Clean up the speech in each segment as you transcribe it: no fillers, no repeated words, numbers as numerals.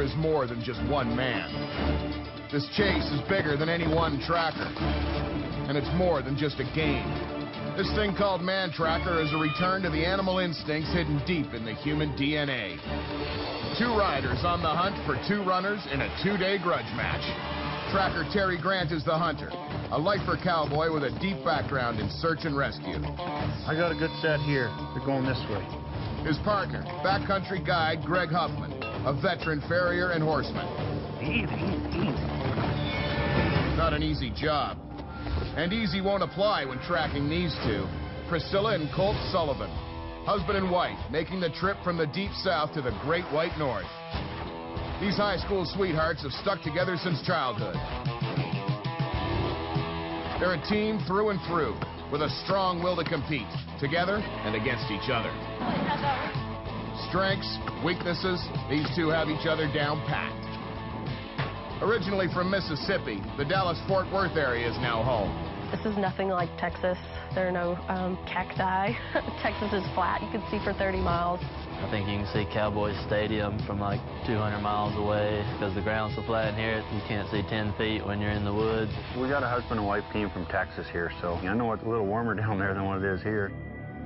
is more than just one man. This chase is bigger than any one tracker. And it's more than just a game. This thing called Mantracker is a return to the animal instincts hidden deep in the human DNA. Two riders on the hunt for two runners in a two-day grudge match. Tracker Terry Grant is the hunter, a lifer cowboy with a deep background in search and rescue. I got a good set here. They're going this way. His partner, backcountry guide Greg Huffman, a veteran farrier and horseman. Easy. Not an easy job. And easy won't apply when tracking these two, Priscilla and Colt Sullivan, husband and wife, making the trip from the deep south to the great white north. These high school sweethearts have stuck together since childhood. They're a team through and through, with a strong will to compete, together and against each other. Strengths, weaknesses, these two have each other down pat. Originally from Mississippi, the Dallas-Fort Worth area is now home. This is nothing like Texas. There are no cacti. Texas is flat. You can see for 30 miles. I think you can see Cowboy Stadium from like 200 miles away because the ground's so flat in here, you can't see 10 feet when you're in the woods. We got a husband and wife team from Texas here, so I know it's a little warmer down there than what it is here.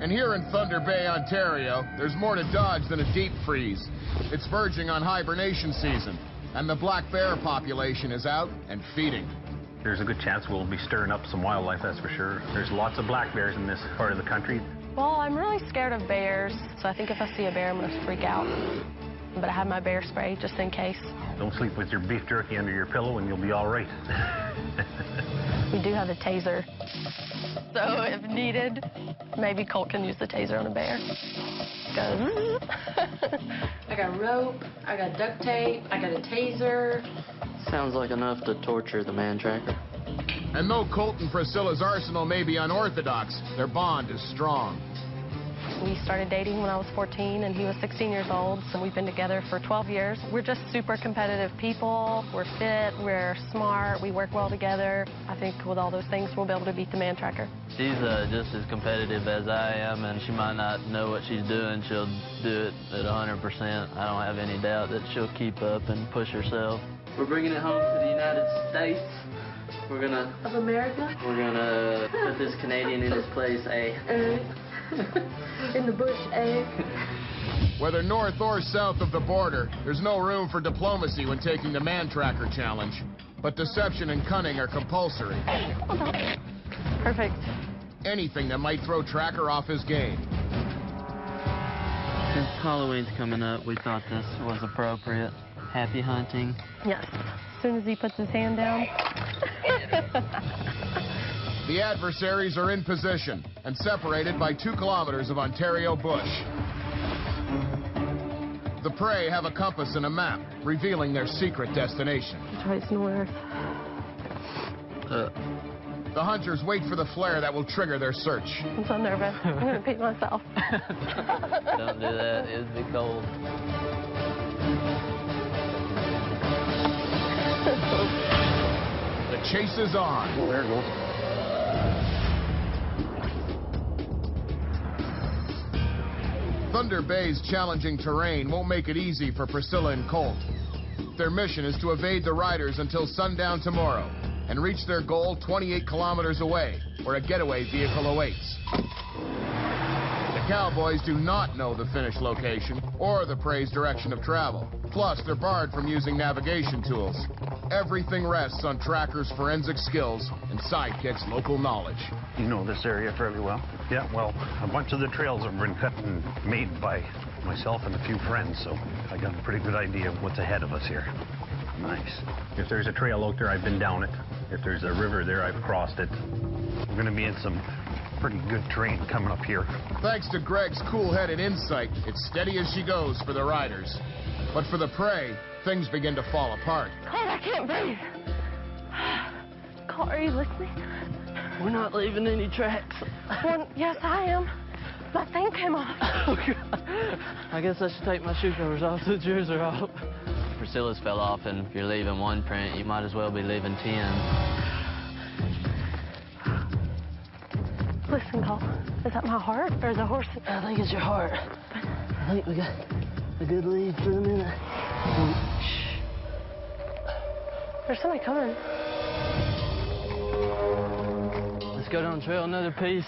And here in Thunder Bay, Ontario, there's more to dodge than a deep freeze. It's verging on hibernation season, and the black bear population is out and feeding. There's a good chance we'll be stirring up some wildlife, that's for sure. There's lots of black bears in this part of the country. Well, I'm really scared of bears, so I think if I see a bear, I'm going to freak out. But I have my bear spray just in case. Don't sleep with your beef jerky under your pillow and you'll be all right. We do have a taser. So if needed, maybe Colt can use the taser on a bear. Go. I got rope, I got duct tape, I got a taser. Sounds like enough to torture the Mantracker. And though Colt and Priscilla's arsenal may be unorthodox, their bond is strong. We started dating when I was 14 and he was 16 years old, so we've been together for 12 years. We're just super competitive people. We're fit, we're smart, we work well together. I think with all those things, we'll be able to beat the Mantracker. She's just as competitive as I am, and she might not know what she's doing. She'll do it at 100%. I don't have any doubt that she'll keep up and push herself. We're bringing it home to the United States. We're gonna... Of America? We're gonna put this Canadian in his place, In the bush, Whether north or south of the border, there's no room for diplomacy when taking the Mantracker challenge. But deception and cunning are compulsory. Perfect. Anything that might throw Tracker off his game. Since Halloween's coming up, we thought this was appropriate. Happy hunting. Yes. As soon as he puts his hand down. The adversaries are in position and separated by 2 kilometers of Ontario bush. The prey have a compass and a map, revealing their secret destination. He tries north. The hunters wait for the flare that will trigger their search. I'm so nervous. I'm going to pee myself. Don't do that. It'd be cold. The chase is on. Oh, there it goes. Thunder Bay's challenging terrain won't make it easy for Priscilla and Colt. Their mission is to evade the riders until sundown tomorrow and reach their goal 28 kilometers away, where a getaway vehicle awaits. The Cowboys do not know the finish location or the prey's direction of travel. Plus, they're barred from using navigation tools. Everything rests on Tracker's forensic skills and Sidekick's local knowledge. You know this area fairly well. Yeah, well, a bunch of the trails have been cut and made by myself and a few friends, so I got a pretty good idea of what's ahead of us here. Nice. If there's a trail out there, I've been down it. If there's a river there, I've crossed it. We're going to be in some pretty good terrain coming up here. Thanks to Greg's cool-headed insight, it's steady as she goes for the riders. But for the prey, things begin to fall apart. Colt, I can't breathe. Colt, are you listening? We're not leaving any tracks. Yes, I am. My thing came off. Oh, God. I guess I should take my shoe covers off since yours are off. Priscilla's fell off, and if you're leaving one print, you might as well be leaving 10. Listen, Colt, is that my heart or the horse? I think it's your heart. I think we got a good lead for a minute. There's somebody coming. Let's go down the trail another piece.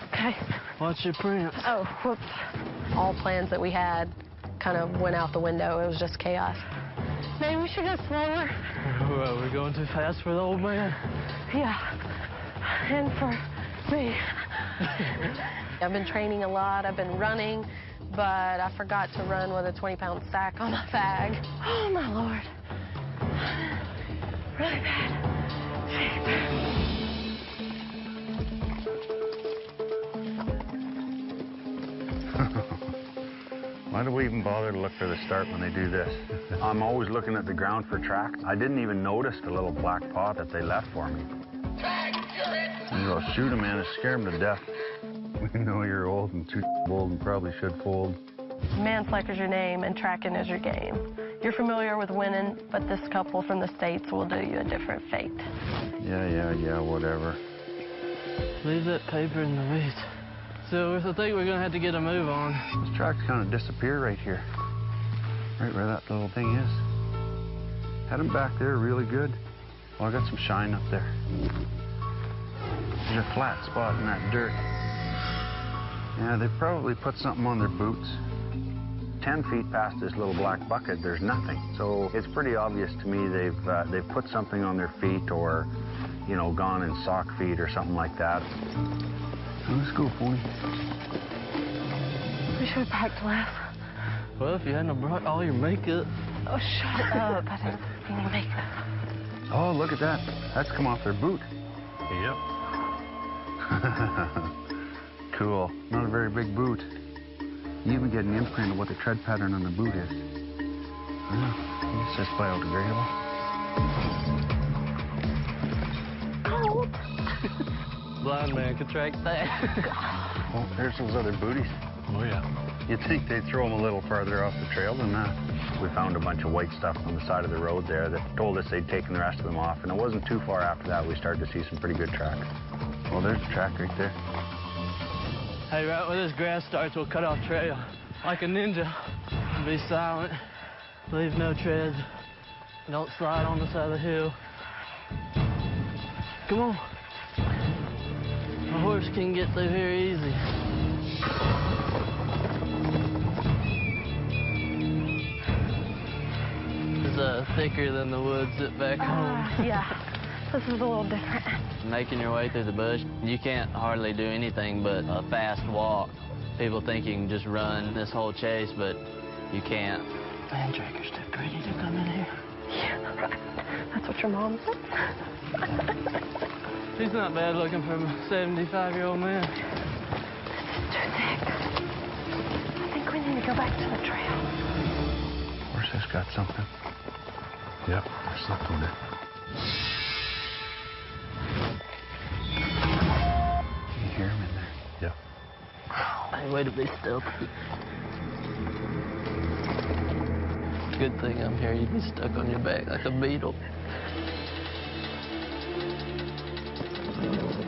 Okay. Watch your print. Oh, whoops. All plans that we had kind of went out the window. It was just chaos. Maybe we should go slower. Well, we're going too fast for the old man. Yeah, and for me. I've been training a lot. I've been running, but I forgot to run with a 20-pound sack on my bag. Oh, my Lord. Really bad. Why do we even bother to look for the start when they do this? I'm always looking at the ground for tracks. I didn't even notice the little black pot that they left for me. You go, shoot a man and scare him to death. We know you're old and too old and probably should fold. Mantracker's your name and tracking is your game. You're familiar with winning, but this couple from the States will do you a different fate. Yeah, whatever. Leave that paper in the weeds. So I think we're gonna have to get a move on. This track's kind of disappear right here. Right where that little thing is. Had them back there really good. Well, I got some shine up there. There's a flat spot in that dirt. Yeah, they probably put something on their boots. 10 feet past this little black bucket, there's nothing. So it's pretty obvious to me they've put something on their feet or, you know, gone in sock feet or something like that. Let's go, Pony. We should have packed less. Well, if you hadn't brought all your makeup. Oh, shut up. I didn't bring any makeup. Oh, look at that. That's come off their boot. Yep. Cool. Not a very big boot. You even get an imprint of what the tread pattern on the boot is. Yeah, I guess that's biodegradable. Cold. Blind man could track that. Oh, there's those other booties. Oh, yeah. You'd think they'd throw them a little farther off the trail than that. We found a bunch of white stuff on the side of the road there that told us they'd taken the rest of them off, and it wasn't too far after that we started to see some pretty good tracks. Well, there's the track right there. Hey, right where this grass starts, we'll cut off trail. Like a ninja. Be silent. Leave no treads. Don't slide on the side of the hill. Come on. A horse can get through here easy. It's thicker than the woods at back home. Yeah. This is a little different. Making your way through the bush, you can't hardly do anything but a fast walk. People think you can just run this whole chase, but you can't. Mantracker's too pretty to come in here. Yeah, right. That's what your mom said. She's not bad looking for a 75-year-old man. This is too thick. I think we need to go back to the trail. Horse has got something. Yep, there's something there. Can you hear him in there? Yeah. Hey, way to be stealthy. Good thing I'm here. You'd be stuck on your back like a beetle.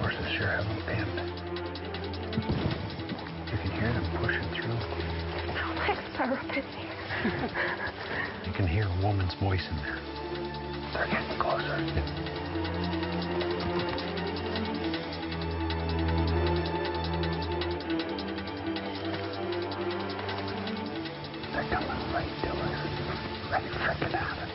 Horses sure have them pinned. You can hear them pushing through. Smells like syrup in here. You can hear a woman's voice in there. They're getting closer. They're coming right to us. Right frickin' at us.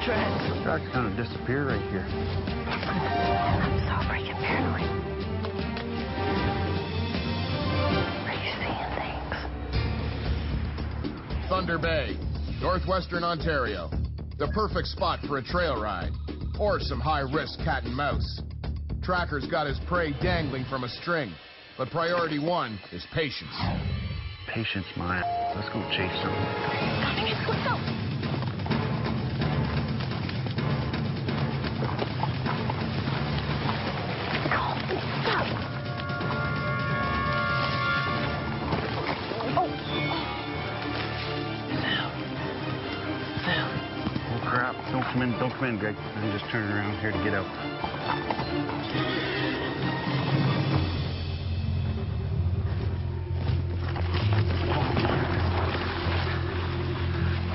shreds. The track's gonna disappear right here. I'm so freaking paranoid. Are you seeing things? Thunder Bay, northwestern Ontario. The perfect spot for a trail ride. Or some high-risk cat and mouse. Tracker's got his prey dangling from a string. But priority one is patience. Patience, my ass. Let's go chase them. Coming in, let's go. Don't come in, Greg. I'm just turning around here to get out.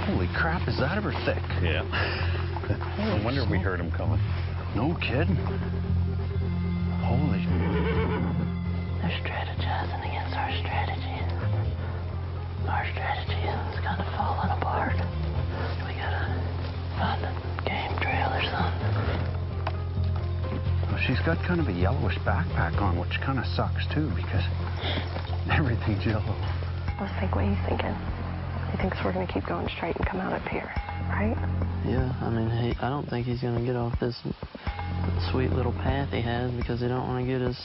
Holy crap, is that ever thick? Yeah. No wonder we heard him coming. No kidding. Holy. They're strategizing against our strategy. Our strategy is kind of falling apart. We gotta find a game trail or something. Well, she's got kind of a yellowish backpack on, which kind of sucks too, because everything's yellow. Let's think what he's thinking. He thinks we're going to keep going straight and come out up here, right? Yeah, I mean, I don't think he's gonna get off this sweet little path he has because he don't want to get his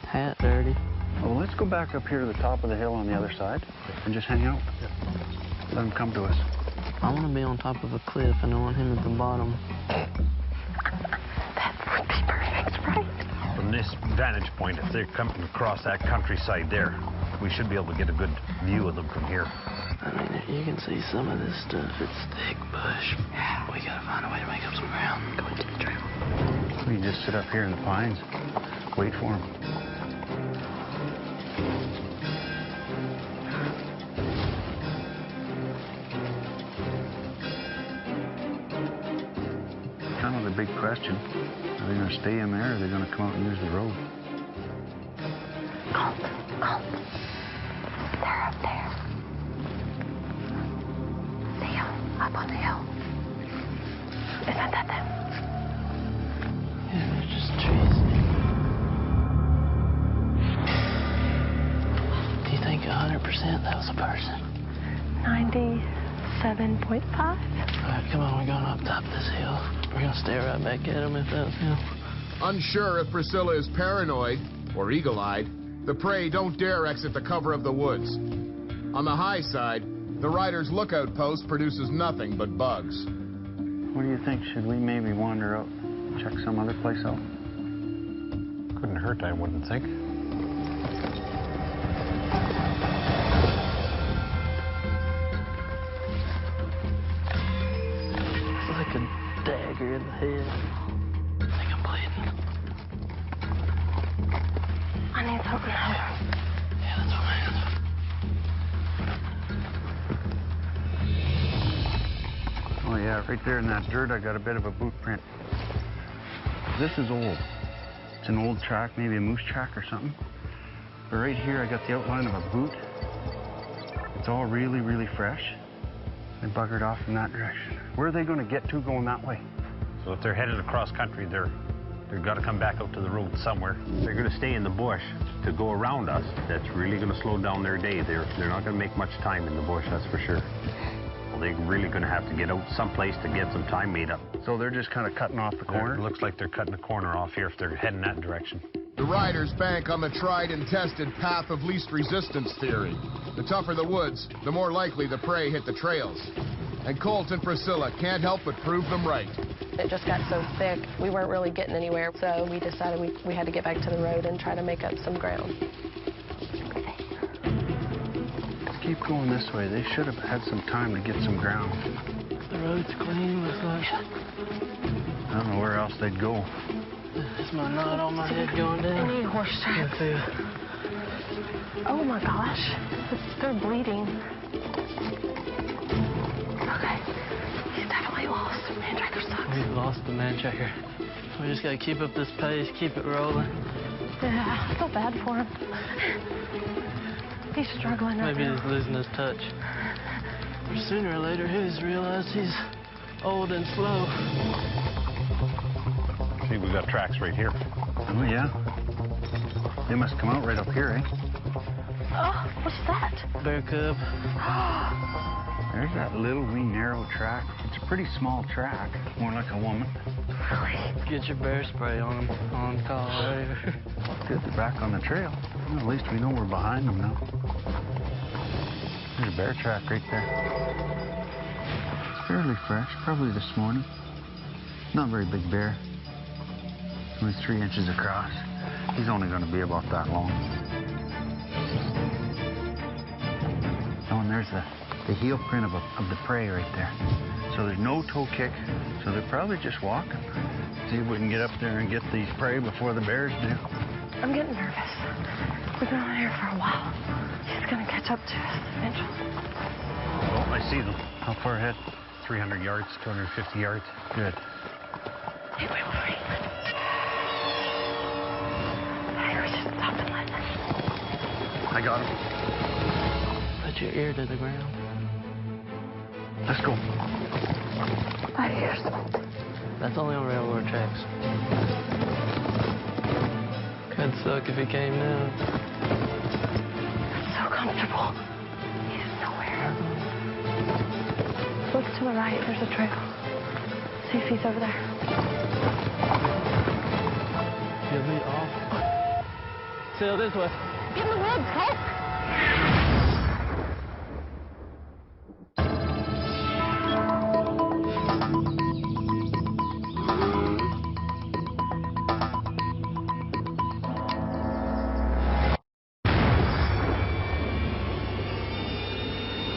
hat dirty. Well, let's go back up here to the top of the hill on the other side and just hang out. Let him come to us. I want to be on top of a cliff and I want him at the bottom. That would be perfect, right? From this vantage point, if they're coming across that countryside there, we should be able to get a good view of them from here. I mean, you can see some of this stuff. It's thick bush. We gotta find a way to make up some ground. Go into the trail. We just sit up here in the pines, wait for him. Kind of the big question. Are they going to stay in there or are they going to come out and use the road? Colt. They're up there. See them up on the hill. Isn't that them? Yeah, they're just trees. Do you think 100% that was a person? 97.5. All right, come on, we're going up top this hill. We're gonna stare right back at him if that's him. Unsure if Priscilla is paranoid or eagle-eyed, the prey don't dare exit the cover of the woods. On the high side, the rider's lookout post produces nothing but bugs. What do you think? Should we maybe wander out, check some other place out? Couldn't hurt, I wouldn't think. It's like a dagger in the head. I think I'm bleeding. I need something else. Yeah, that's what my hands are. Oh yeah, right there in that dirt I got a bit of a boot print. This is old. It's an old track, maybe a moose track or something. But right here I got the outline of a boot. It's all really, really fresh. They buggered off in that direction. Where are they going to get to going that way? So if they're headed across country, they've got to come back out to the road somewhere. They're going to stay in the bush to go around us. That's really going to slow down their day. They're not going to make much time in the bush, that's for sure. Well, they're really going to have to get out someplace to get some time made up. So they're just kind of cutting off the corner? It looks like they're cutting a corner off here if they're heading that direction. The riders bank on the tried and tested path of least resistance theory. The tougher the woods, the more likely the prey hit the trails. And Colt and Priscilla can't help but prove them right. It just got so thick, we weren't really getting anywhere, so we decided we had to get back to the road and try to make up some ground. Keep going this way. They should have had some time to get some ground. The road's clean, looks like. I don't know where else they'd go. Is my knot on my head going I down? need horse tracks. Oh my gosh, they're bleeding. Okay, he's definitely lost. Mantracker sucks. We've lost the Mantracker. We just gotta keep up this pace, keep it rolling. Yeah, I feel bad for him. He's struggling right Maybe now. he's losing his touch. Or sooner or later, he's realized he's old and slow. See, we got tracks right here. Oh, yeah. They must come out right up here, eh? Oh, what's that? Bear cub. There's that little wee narrow track. It's a pretty small track, more like a woman. Really? Get your bear spray on them. On call right here. Good, they're back on the trail. Well, at least we know we're behind them now. There's a bear track right there. It's fairly fresh, probably this morning. Not a very big bear. Only 3 inches across. He's only going to be about that long. Oh, and there's the heel print of the prey right there. So there's no toe kick, so they're probably just walking. See if we can get up there and get these prey before the bears do. I'm getting nervous. We've been on here for a while. He's gonna catch up to us eventually. Oh, I see them. How far ahead? 300 yards, 250 yards. Good. Hey, wait. Hey, we should stop and listen. I got him. Put your ear to the ground. Let's go. I hear something. That's only on railroad tracks. Could suck if he came down. It's so comfortable. He's nowhere. Look to the right. There's a trail. See if he's over there. He'll be off. Sail this way. Get in the woods, Colt.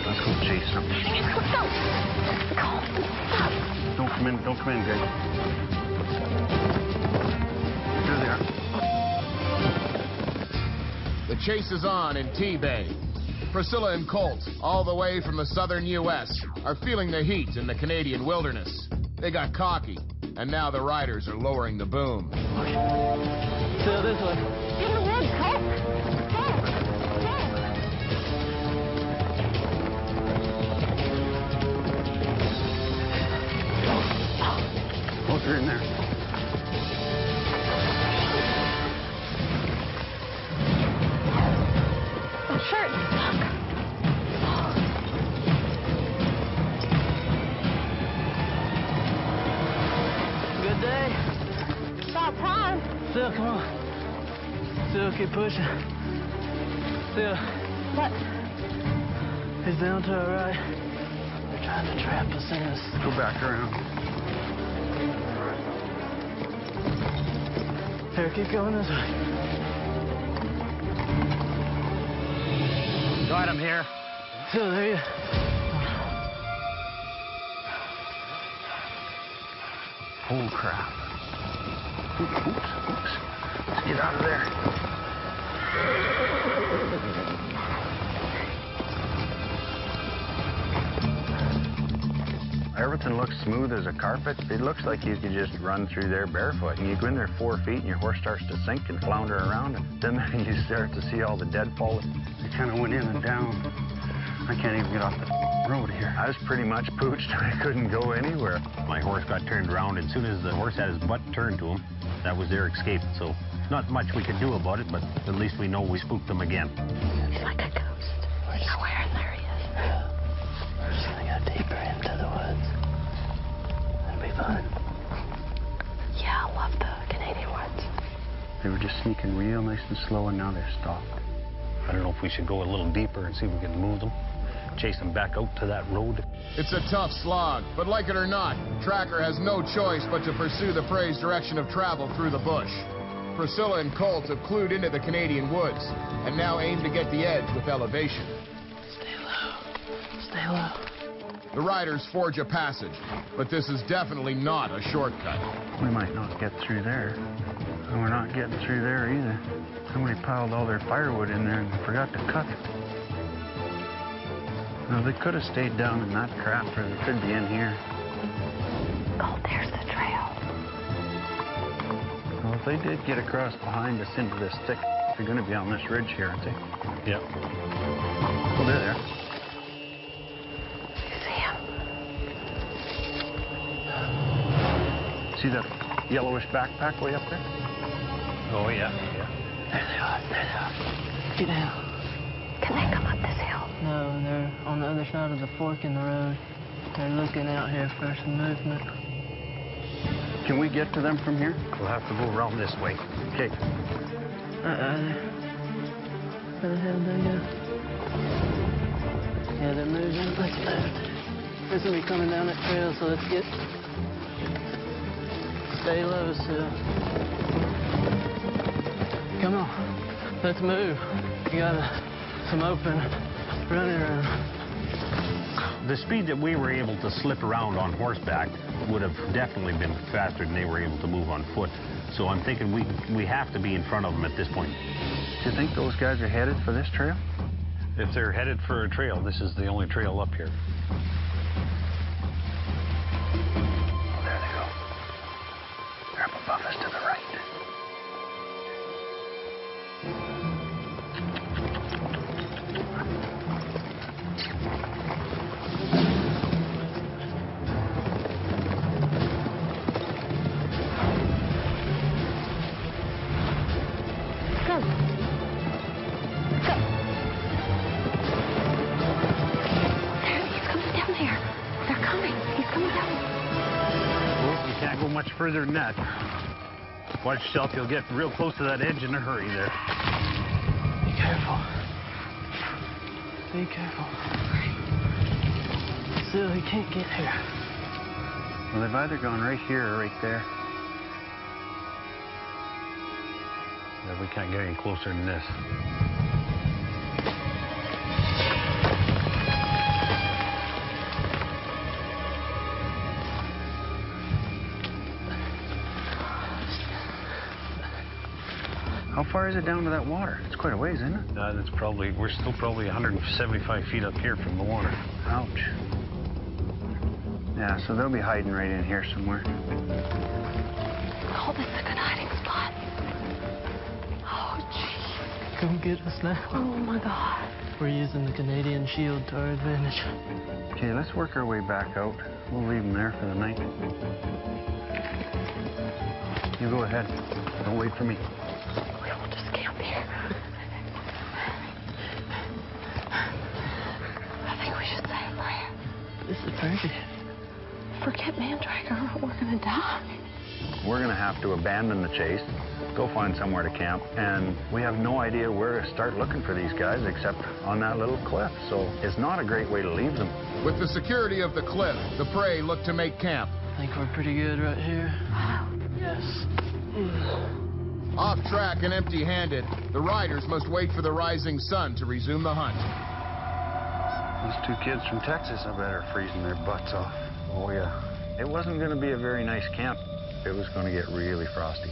Let's go chase them. Let's go. Colt, stop. Don't come in, Greg. There they are. The chase is on in T-Bay. Priscilla and Colt, all the way from the southern U.S., are feeling the heat in the Canadian wilderness. They got cocky, and now the riders are lowering the boom. Sail this way. Get in the woods, Colt. Oh, they're in there. My shirt is stuck. Good day. It's about time. Still, come on. Still, keep pushing. Still. What? He's down to our right. They're trying to trap us in this. Go back around. Here, keep going this way. Got him here. Still, there you. Oh, crap. Oops. Let's get out of there. Everything looks smooth as a carpet. It looks like you could just run through there barefoot. And you go in there 4 feet and your horse starts to sink and flounder around. And then you start to see all the deadfall. It kind of went in and down. I can't even get off the road here. I was pretty much pooched. I couldn't go anywhere. My horse got turned around. As soon as the horse had his butt turned to him, that was their escape. So not much we could do about it, but at least we know we spooked them again. He's like a ghost. Nowhere, and there he is. We're just gonna go deeper into the woods. It'll be fun. Yeah, I love the Canadian woods. They were just sneaking real nice and slow, and now they're stopped. I don't know if we should go a little deeper and see if we can move them, chase them back out to that road. It's a tough slog, but like it or not, Tracker has no choice but to pursue the prey's direction of travel through the bush. Priscilla and Colt have clued into the Canadian woods and now aim to get the edge with elevation. Stay low. Stay low. The riders forge a passage, but this is definitely not a shortcut. We might not get through there. And we're not getting through there either. Somebody piled all their firewood in there and forgot to cut it. Now, they could have stayed down in that crap, or they could be in here. Oh, there's the trail. Well, if they did get across behind us into this thick, they're going to be on this ridge here, aren't they? Yep. Oh, they're there. You see him? See that yellowish backpack way up there? Oh, yeah. There they are. Get down. Can they come up this hill? No, they're on the other side of the fork in the road. They're looking out here for some movement. Can we get to them from here? We'll have to go around this way. Okay. Where the hell they go? Yeah, they're moving. Let's move. They're gonna be coming down that trail, so let's get... Stay low, Sil. Come on. Let's move. You got some open running room. The speed that we were able to slip around on horseback would have definitely been faster than they were able to move on foot. So I'm thinking we have to be in front of them at this point. Do you think those guys are headed for this trail? If they're headed for a trail, this is the only trail up here. Oh, there they go. They're up above us to the right. Much further than that. Watch yourself, you'll get real close to that edge in a hurry there. Be careful. Be careful. Still, he can't get here. Well, they've either gone right here or right there. Yeah, we can't get any closer than this. How far is it down to that water? It's quite a ways, isn't it? We're still probably 175 feet up here from the water. Ouch. Yeah, so they'll be hiding right in here somewhere. Oh, this is a good hiding spot. Oh, jeez. Come get us now. Oh, my God. We're using the Canadian shield to our advantage. Okay, let's work our way back out. We'll leave them there for the night. You go ahead. Don't wait for me. We'll just camp here. I think we should say a prayer. This is perfect. Forget Mantracker. We're going to die. We're going to have to abandon the chase, go find somewhere to camp, and we have no idea where to start looking for these guys except on that little cliff. So it's not a great way to leave them. With the security of the cliff, the prey look to make camp. I think we're pretty good right here. Yes. Off track and empty-handed, the riders must wait for the rising sun to resume the hunt. These two kids from Texas, I bet, are freezing their butts off. Oh, yeah. It wasn't going to be a very nice camp. It was going to get really frosty.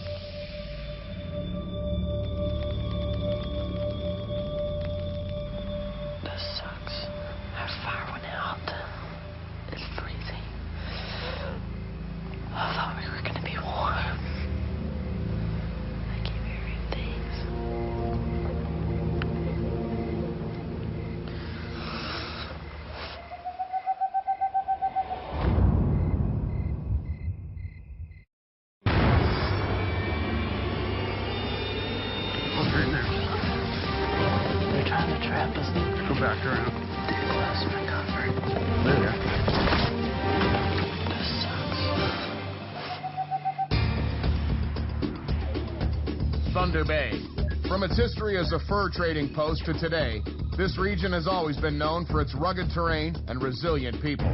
This sucks. Our fire went out. It's freezing. I thought we were going to be warm. I keep hearing things. Look, they're in there. They're trying to trap us. Go back around. Close for comfort. There they are. This sucks. Thunder Bay. From its history as a fur trading post to today, this region has always been known for its rugged terrain and resilient people.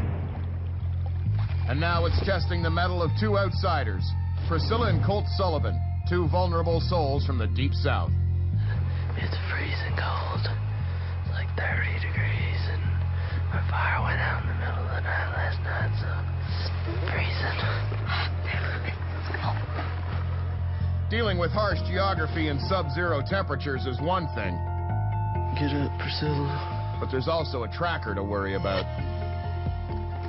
And now it's testing the mettle of two outsiders, Priscilla and Colt Sullivan, two vulnerable souls from the deep south. It's freezing cold. It's like 30 degrees, and our fire went out in the middle of the night last night, so it's freezing. Dealing with harsh geography and sub-zero temperatures is one thing, Get up, Priscilla. but there's also a tracker to worry about.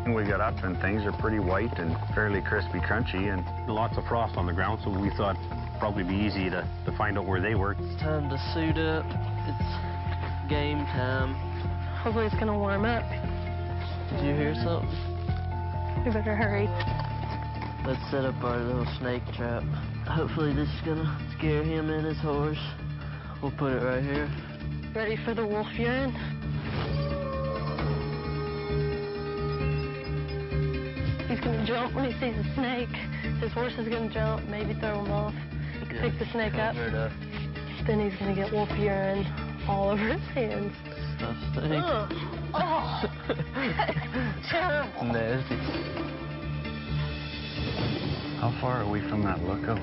When we got up and things are pretty white and fairly crispy crunchy, and Lots of frost on the ground, so we thought it'd probably be easy to find out where they were. It's time to suit up. It's game time. Hopefully it's going to warm up. Did you hear something? We better hurry. Let's set up our little snake trap. Hopefully this is gonna scare him and his horse. We'll put it right here. Ready for the wolf urine? He's gonna jump when he sees a snake. His horse is gonna jump, maybe throw him off. He can pick the snake up. Then he's gonna get wolf urine all over his hands. Oh. Terrible. Nasty. How far are we from that lookout?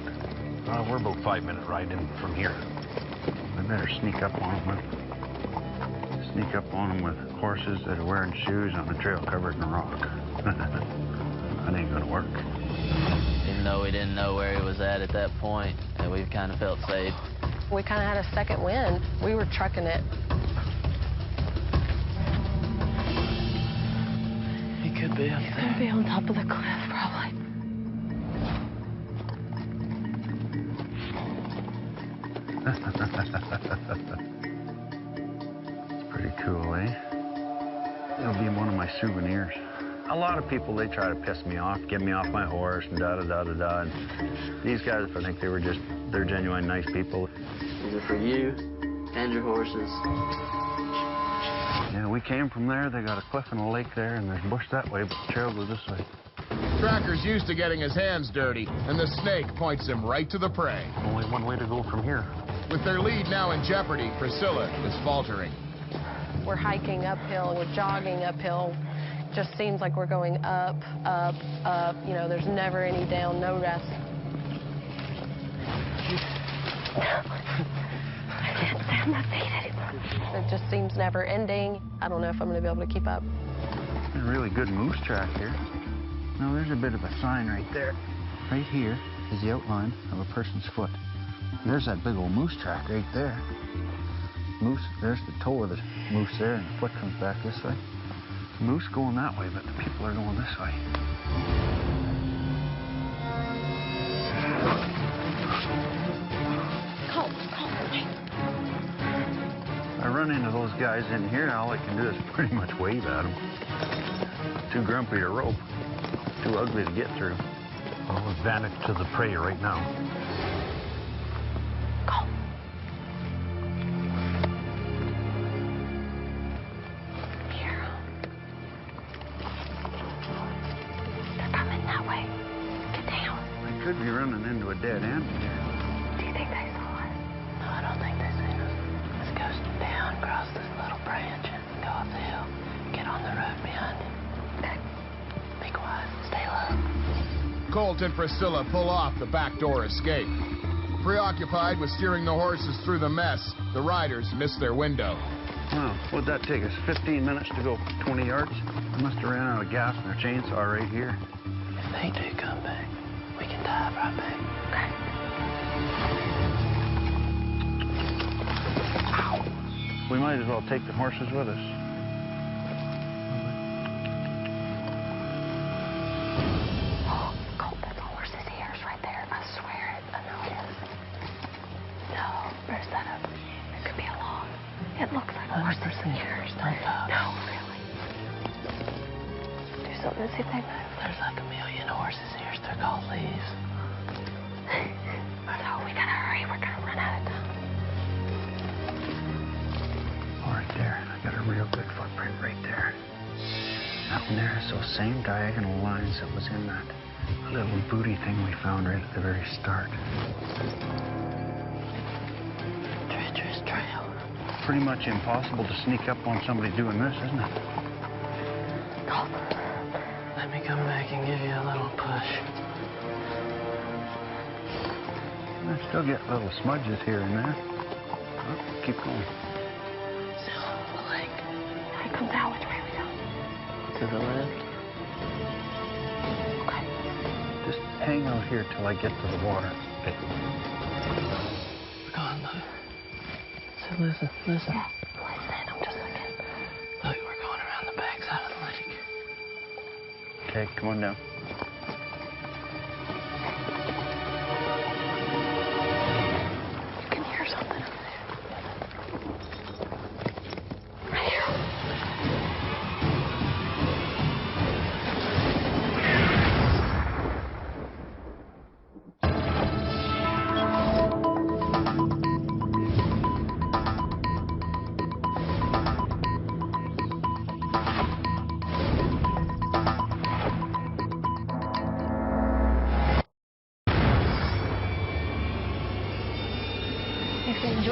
We're about 5-minute ride in from here. I better sneak up on them with horses that are wearing shoes on a trail covered in rock. That ain't gonna work. Even though we didn't know where he was at that point, and we kind of felt safe. We kind of had a second wind. We were trucking it. He could be up He's there. gonna be on top of the cliff, probably. It's pretty cool, eh? It'll be one of my souvenirs. A lot of people, they try to piss me off, get me off my horse, and da-da-da-da-da. And these guys, I think they're genuine nice people. These are for you and your horses. Yeah, we came from there. They got a cliff and a lake there, and there's bush that way, but the trail goes this way. Tracker's used to getting his hands dirty, and the snake points him right to the prey. Only one way to go from here. With their lead now in jeopardy, Priscilla is faltering. We're hiking uphill, we're jogging uphill. Just seems like we're going up, up, up. You know, there's never any down, no rest. I can't stand my feet anymore. It just seems never ending. I don't know if I'm going to be able to keep up. There's a really good moose track here. Now, there's a bit of a sign right there. Right here is the outline of a person's foot. There's that big old moose track right there. Moose, there's the toe of the moose there, and the foot comes back this way. The moose going that way, but the people are going this way. I run into those guys in here, all I can do is pretty much wave at them. Too grumpy to rope. Too ugly to get through. Well, advantage to the prey right now. Go. Here. They're coming that way. Get down. I could be running into a dead end here. Do you think they saw us? No, I don't think they seen us. Let's go down, cross this little branch, and go up the hill. Get on the road behind him. Okay. Be quiet. Stay low. Colt and Priscilla pull off the back door escape. Preoccupied with steering the horses through the mess, the riders miss their window. Wow, what'd that take us? 15 minutes to go 20 yards? I must have ran out of gas in their chainsaw right here. If they do come back, we can dive right back. Okay. We might as well take the horses with us. Colt, that's a horse's ears right there. I swear it. I know it is. No, where's that up? It could be a log. It looks like a horse's ears. No, really. Do something to see if they move. There's like a million horses' ears. They're called leaves. So we gotta hurry. We're gonna run out of time. Oh, right there. I got a real good footprint right there. That one there is those same diagonal lines that was in that little booty thing we found right at the very start. Treacherous trail. Pretty much impossible to sneak up on somebody doing this, isn't it? Let me come back and give you a little push. I still get little smudges here and there. Oh, keep going. Still on the lake. It comes out. Which way are we going? To the left. Okay. Just hang out here till I get to the water. Okay. We're going low. So listen. Listen, I'm just looking. Look, we're going around the backside of the lake. Okay, come on down. You can hear something over there. Right here.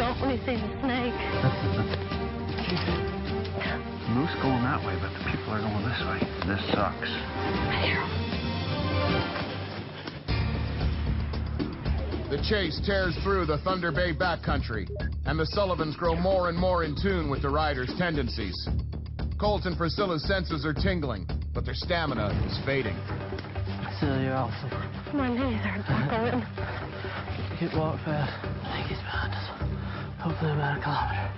jump when he sees a snake. Moose going that way, but the people are going this way. This sucks. I hear him. The chase tears through the Thunder Bay backcountry, and the Sullivans grow more and more in tune with the riders' tendencies. Colt and Priscilla's senses are tingling, but their stamina is fading. Priscilla, you're awesome. My knees are buckling. Keep walking fast. I think he's behind us. Hopefully about a kilometer.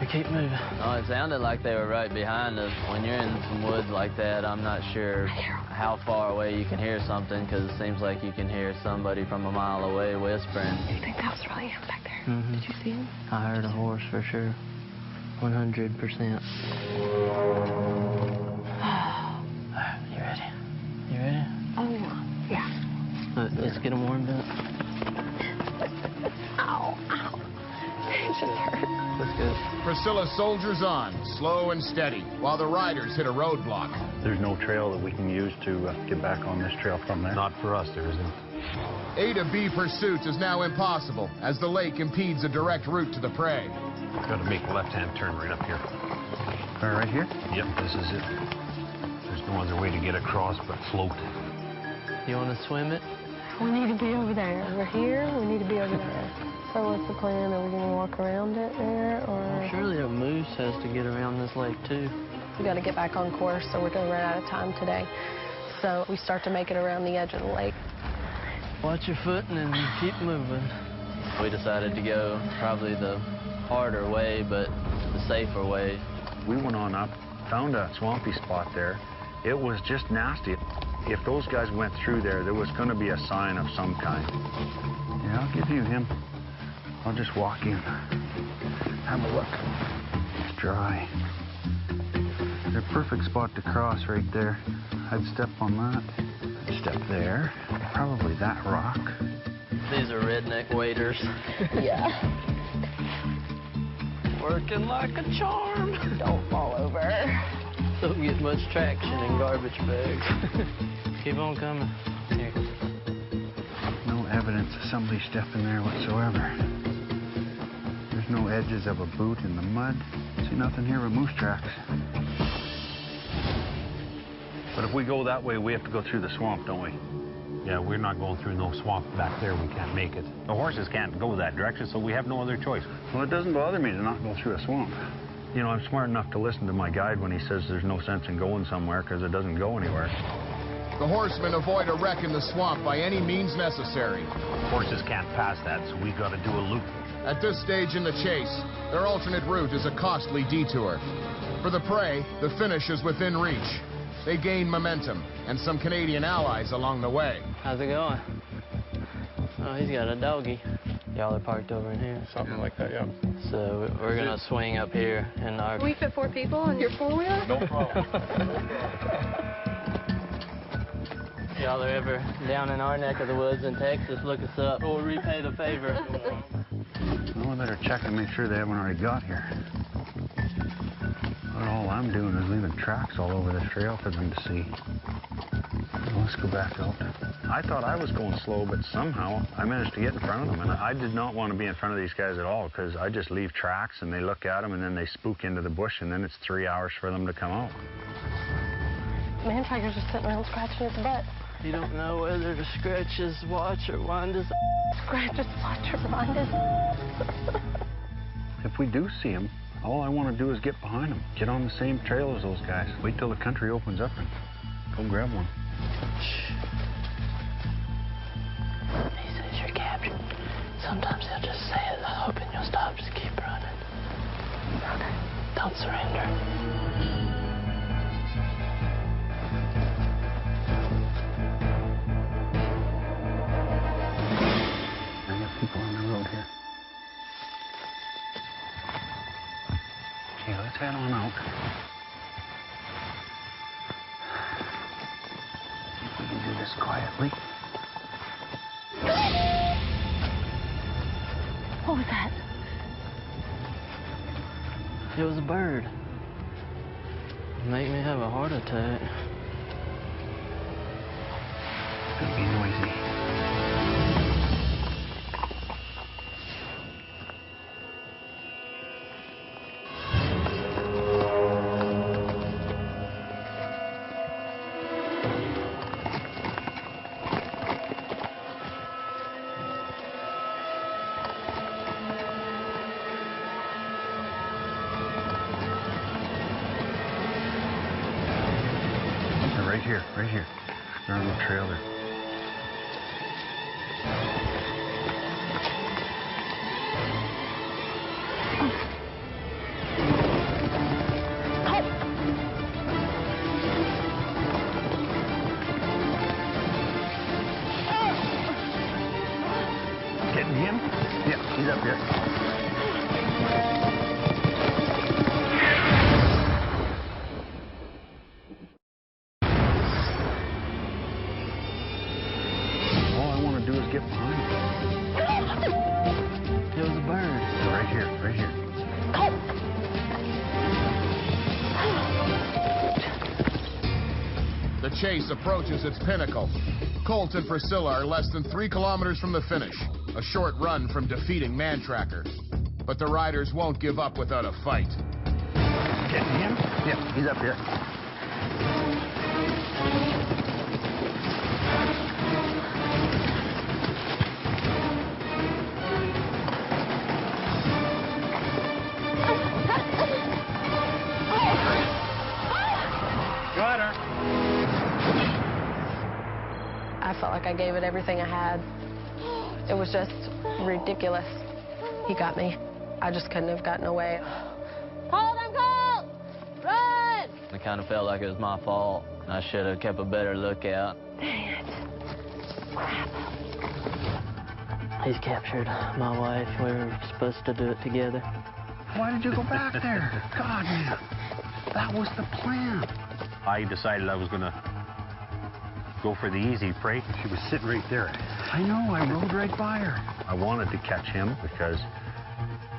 We keep moving. Oh, it sounded like they were right behind us. When you're in some woods like that, I'm not sure how far away you can hear something, because it seems like you can hear somebody from a mile away whispering. You think that was really him back there? Mm-hmm. Did you see him? I heard a horse for sure. 100%. You ready? You ready? Oh, yeah. Let's get him warmed up. Ow, ow. It just hurt. Let's go. Priscilla soldiers on, slow and steady, while the riders hit a roadblock. There's no trail that we can use to get back on this trail from there. Not for us, there isn't. A to B pursuit is now impossible, as the lake impedes a direct route to the prey. Got to make a left-hand turn right up here. Right here? Yep, this is it. There's no other way to get across but float. You want to swim it? We need to be over there. We're here, we need to be over there. So what's the plan? Are we going to walk around it there, or...? Well, surely a moose has to get around this lake, too. We got to get back on course, so we're going to run out of time today. So we start to make it around the edge of the lake. Watch your footing and keep moving. We decided to go probably the harder way, but the safer way. We went on up, found a swampy spot there. It was just nasty. If those guys went through there, there was going to be a sign of some kind. Yeah, I'll give you him. I'll just walk in. Have a look. It's dry. They're a perfect spot to cross right there. I'd step on that. I'd step there. Probably that rock. These are redneck waders. Yeah. Working like a charm. Don't fall over. Don't get much traction in garbage bags. Keep on coming. Here. No evidence of somebody stepping there whatsoever. There's no edges of a boot in the mud. See nothing here but moose tracks. But if we go that way, we have to go through the swamp, don't we? Yeah, we're not going through no swamp back there. We can't make it. The horses can't go that direction, so we have no other choice. Well, it doesn't bother me to not go through a swamp. You know, I'm smart enough to listen to my guide when he says there's no sense in going somewhere because it doesn't go anywhere. The horsemen avoid a wreck in the swamp by any means necessary. Horses can't pass that, so we got to do a loop. At this stage in the chase, their alternate route is a costly detour. For the prey, the finish is within reach. They gain momentum and some Canadian allies along the way. How's it going? Oh, he's got a doggy. Y'all are parked over in here. Something like that, yeah. So we're going to swing up here in our... Can we fit 4 people in your four-wheeler? No problem. Y'all are ever down in our neck of the woods in Texas, look us up. We'll repay the favor. Well, I better check and make sure they haven't already got here. But all I'm doing is leaving tracks all over this trail for them to see. Well, let's go back out. I thought I was going slow, but somehow I managed to get in front of them. And I did not want to be in front of these guys at all, because I just leave tracks and they look at them and then they spook into the bush, and then it's 3 hours for them to come out. Mantracker's just sitting around scratching its butt. You don't know whether to scratch his watch or wind his... Scratch his watch or wind his... If we do see them, all I want to do is get behind them. Get on the same trail as those guys. Wait till the country opens up and go grab one. He says you're captured. Sometimes he'll just say it, hoping you'll stop. Just keep running. Don't surrender. I got people on the road here. Okay, let's head on out. See if we can do this quietly. What was that? It was a bird. Make me have a heart attack. It's gonna be noisy. right here, right here. They're on the trail there. Getting him? Yeah, he's up here. All I want to do is get behind him. It was a bird. Right here, right here. The chase approaches its pinnacle. Colt and Priscilla are less than 3 kilometers from the finish, a short run from defeating Mantracker. But the riders won't give up without a fight. Getting him? Yeah, he's up here. Got her. I felt like I gave it everything I had. It was just ridiculous. He got me. I just couldn't have gotten away. Hold him, Colt! Run! I kind of felt like it was my fault. I should have kept a better lookout. Dang it. He's captured my wife. We were supposed to do it together. Why did you go back there? God, man. That was the plan. I decided I was going to go for the easy prey. She was sitting right there. I know, I rode right by her. I wanted to catch him because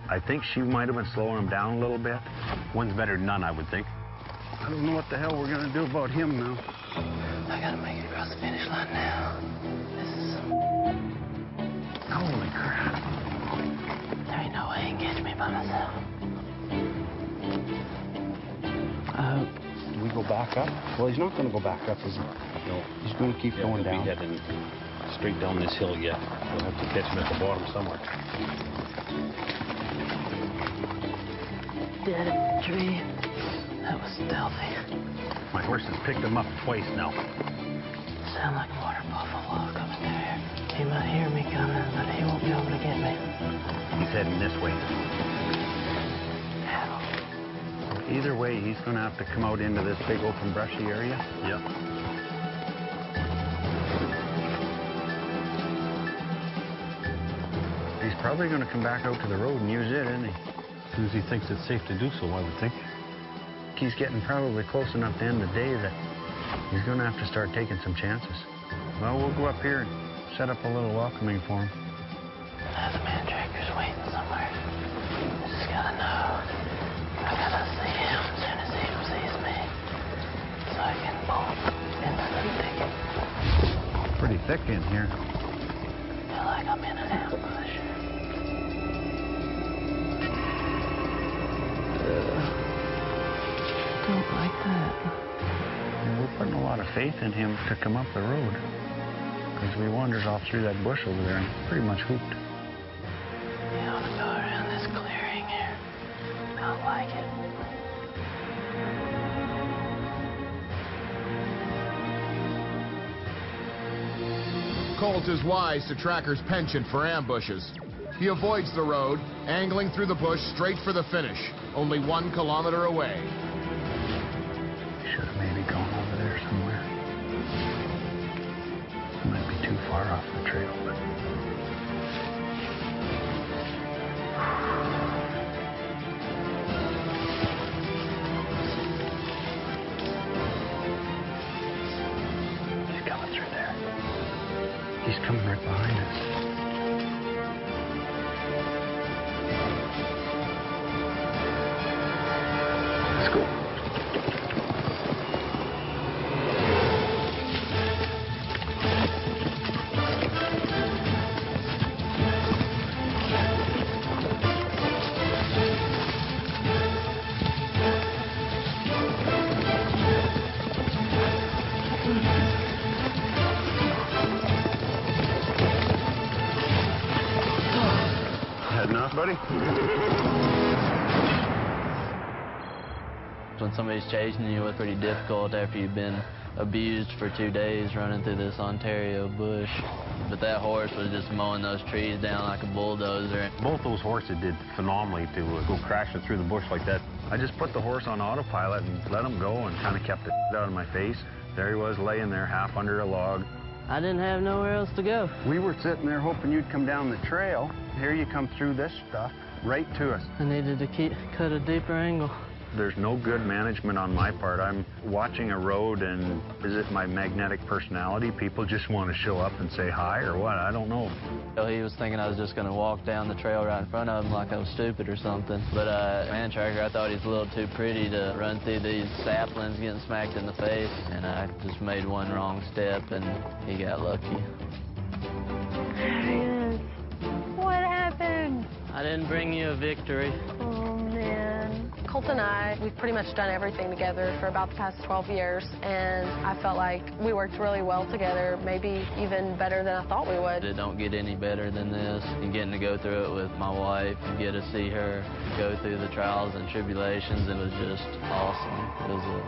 I think she might have been slowing him down a little bit. One's better than none, I would think. I don't know what the hell we're going to do about him now. I gotta make it across the finish line now. This is... Holy crap. There ain't no way he can catch me by myself. I hope. Do we go back up? Well, he's not going to go back up, is he? No. He's going to keep going down. He'll be heading straight down this hill yet. We'll have to catch him at the bottom somewhere. Dead tree. That was stealthy. My horse has picked him up twice now. Sound like water buffalo coming through here. He might hear me coming, but he won't be able to get me. He's heading this way. Hell. Either way, he's going to have to come out into this big open brushy area. Yep. He's probably going to come back out to the road and use it, isn't he? As soon as he thinks it's safe to do so, I would think. He's getting probably close enough to end the day that he's going to have to start taking some chances. Well, we'll go up here and set up a little welcoming for him. The Mantracker's waiting somewhere. I just gotta know. I gotta see him as soon as he sees me. So I can bolt into the thicket. Pretty thick in here. Feel like I'm in an ambush. Don't like that. And we're putting a lot of faith in him to come up the road. Because we wanders off through that bush over there and pretty much hooped. Yeah, I want to go around this clearing here. I don't like it. Colt is wise to Tracker's penchant for ambushes. He avoids the road, angling through the bush straight for the finish, only 1 kilometer away. Should have maybe gone over there somewhere. Might be too far off the trail, but... He's coming through there. He's coming right behind us. Let's go. Heading off, buddy? When somebody's chasing you, it's pretty difficult after you've been abused for 2 days running through this Ontario bush. But that horse was just mowing those trees down like a bulldozer. Both those horses did phenomenally to go crashing through the bush like that. I just put the horse on autopilot and let him go and kind of kept the out of my face. There he was laying there half under a log. I didn't have nowhere else to go. We were sitting there hoping you'd come down the trail. Here you come through this stuff right to us. I needed to cut a deeper angle. There's no good management on my part. I'm watching a road, and is it my magnetic personality? People just want to show up and say hi or what? I don't know. He was thinking I was just going to walk down the trail right in front of him like I was stupid or something. But Mantracker, I thought he was a little too pretty to run through these saplings getting smacked in the face. And I just made one wrong step, and he got lucky. There he is. What happened? I didn't bring you a victory. Oh, man. Colt and I, we've pretty much done everything together for about the past 12 years, and I felt like we worked really well together, maybe even better than I thought we would. It don't get any better than this. And getting to go through it with my wife and get to see her go through the trials and tribulations, it was just awesome. It was